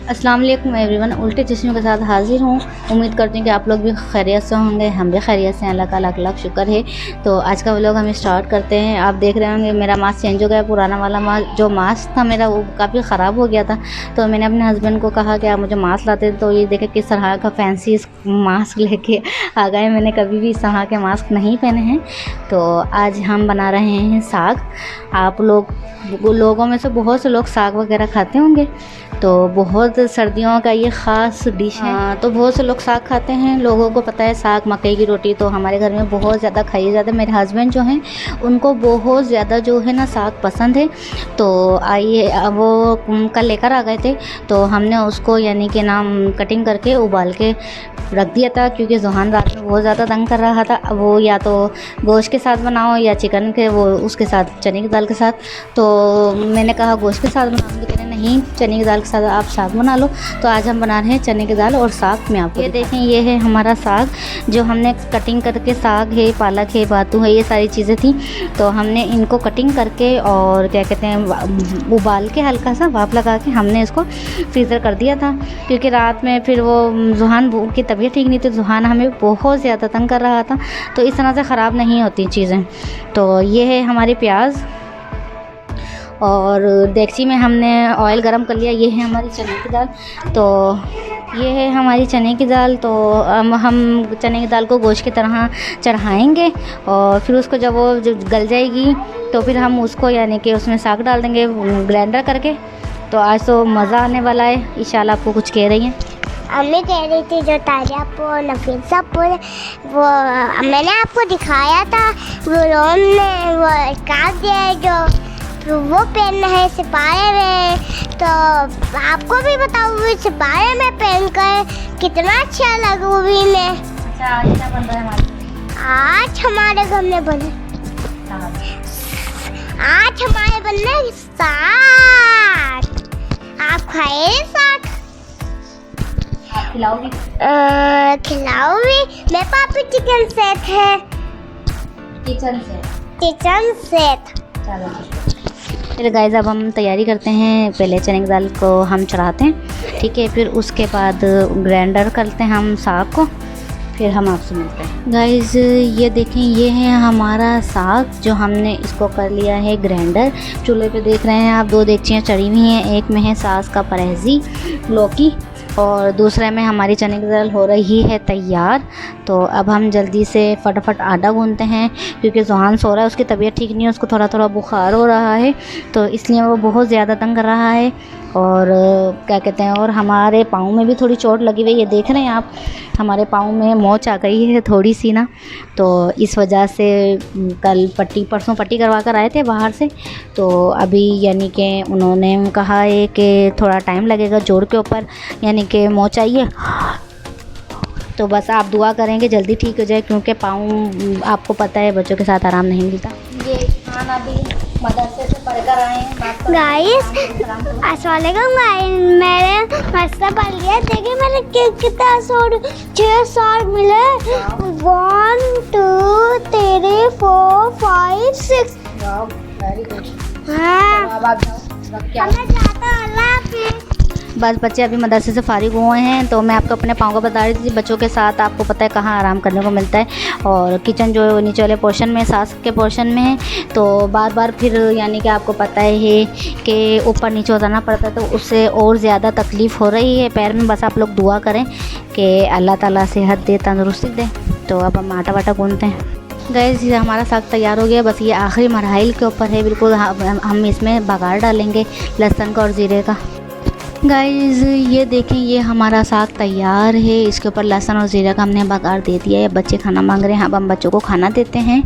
अस्सलाम वालेकुम एवरीवन, उल्टे चश्मे के साथ हाजिर हूँ। उम्मीद करती हूँ कि आप लोग भी खैरियत से होंगे। हम भी खैरियत से हैं, अल्लाह का लाख लाख शुक्र है। तो आज का व्लॉग हम स्टार्ट करते हैं। आप देख रहे होंगे मेरा मास्क चेंज हो गया। पुराना वाला मास्क जो मास्क था मेरा वो काफ़ी ख़राब हो गया था। तो मैंने अपने हस्बैंड को कहा कि आप मुझे मास्क लाते। तो ये देखे किस तरह का फैंसी मास्क लेके आ गए। मैंने कभी भी इस तरह के मास्क नहीं पहने हैं। तो आज हम बना रहे हैं साग। आप लोगों में से बहुत से लोग साग वगैरह खाते होंगे, तो बहुत सर्दियों का ये ख़ास डिश है। तो बहुत से लोग साग खाते हैं। लोगों को पता है साग, मकई की रोटी तो हमारे घर में बहुत ज़्यादा खाई जाती है। मेरे हस्बैंड जो हैं उनको बहुत ज़्यादा जो है ना साग पसंद है। तो आइए, वो कल लेकर आ गए थे, तो हमने उसको यानी कि कटिंग करके उबाल के रख दिया था, क्योंकि ज़ुहान रात में बहुत ज़्यादा तंग कर रहा था। वो या तो गोश्त के साथ बनाओ या चिकन के वो उसके साथ चने की दाल के साथ। तो मैंने कहा गोश्त के साथ बनाऊंगी, कहने नहीं चने की दाल के साथ आप साग बना लो। तो आज हम बना रहे हैं चने की दाल और साग में आपको ये देखें। ये है हमारा साग जो हमने कटिंग करके, साग है, पालक है, बातू है, ये सारी चीज़ें थी। तो हमने इनको कटिंग करके और क्या कहते हैं उबाल के हल्का सा भाप लगा के हमने इसको फ्रीज़र कर दिया था, क्योंकि रात में फिर वो ज़ुहान की तबीयत ठीक नहीं थी। ज़ुहान हमें बहुत ज़्यादा तंग कर रहा था, तो इस तरह से ख़राब नहीं होती चीज़ें। तो ये है हमारी प्याज और देगची में हमने ऑयल गरम कर लिया। ये है हमारी चने की दाल। तो ये है हमारी चने की दाल। तो हम चने की दाल को गोश्त की तरह चढ़ाएंगे और फिर उसको जब वो गल जाएगी तो फिर हम उसको यानी कि उसमें साग डाल देंगे ग्राइंडर करके। तो आज तो मज़ा आने वाला है। इंशाल्लाह। आपको कुछ कह रही हैं? अम्मी कह रही थी जो ताजापुर नफीसापुर वो मैंने आपको दिखाया था, वो रोम ने वो काट दिया है जो वो पहनना है सिपाही में। तो आपको भी बताऊँ वो सिपाही में पहन कर कितना अच्छा लगा मूवी में। अच्छा, आज क्या बन रहा है हमारे? आज हमारे घर में बने साग। आप खाए साग? आप खिलाओगी? खिलाओगी। मेरे पास भी चिकन सेट है। Kitchen set. चलो फिर गाइस, अब हम तैयारी करते हैं। पहले चने की दाल को हम चढ़ाते हैं, ठीक है। फिर उसके बाद ग्राइंडर करते हैं हम साग को, फिर हम आपसे मिलते हैं। गाइस ये देखें, ये है हमारा साग जो हमने इसको कर लिया है ग्राइंडर। चूल्हे पे देख रहे हैं आप, 2 देगचियाँ चढ़ी हुई हैं। एक में है सास का परहेजी लौकी और दूसरे में हमारी चने की दाल हो रही है तैयार। तो अब हम जल्दी से फटाफट आटा गूंथते हैं, क्योंकि ज़ुहान सो रहा है, उसकी तबीयत ठीक नहीं है, उसको थोड़ा थोड़ा बुखार हो रहा है, तो इसलिए वो बहुत ज़्यादा तंग कर रहा है। और क्या कहते हैं, और हमारे पाँव में भी थोड़ी चोट लगी हुई है। ये देख रहे हैं आप, हमारे पाँव में मोच आ गई है थोड़ी सी ना। तो इस वजह से कल परसों पट्टी करवा कर आए थे बाहर से। तो अभी यानी कि उन्होंने कहा है कि थोड़ा टाइम लगेगा जोड़ के ऊपर, यानी कि मोच आई है। तो बस आप दुआ करेंगे जल्दी ठीक हो जाए, क्योंकि पाँव आपको पता है बच्चों के साथ आराम नहीं मिलता। ये खाना भी मदरसे से पढ़कर आए हैं गाइस। अस्सलाम वालेकुम। मैंने मस्ता पढ़ लिया। देखिए मैंने कितना 6 साल मिले। 1 2 3 4 5 6। Very good. हाँ, अब आप जाओ। मैं जाता हूँ। अल्लाह हाफिज़। बस बच्चे अभी मदरसे से फारिग हुए हैं। तो मैं आपको अपने पाँव का बता रही थी। बच्चों के साथ आपको पता है कहाँ आराम करने को मिलता है। और किचन जो नीचे वाले पोर्शन में, सास के पोर्शन में है, तो बार बार फिर यानी कि आपको पता है कि ऊपर नीचे उतरना पड़ता है, तो उससे और ज़्यादा तकलीफ़ हो रही है पैर में। बस आप लोग दुआ करें कि अल्लाह ताला सेहत दे, तंदुरुस्ती दे। तो अब हम आटा वाटा गूंथते हैं। गाइस ये हमारा साग तैयार हो गया। बस ये आखिरी मरहल के ऊपर है बिल्कुल। हम इसमें बघार डालेंगे लहसुन का और ज़ीरे का। गाइस ये देखें, ये हमारा साग तैयार है। इसके ऊपर लहसुन और ज़ीरा का हमने बघार दे दिया है। बच्चे खाना मांग रहे हैं, अब हम बच्चों को खाना देते हैं।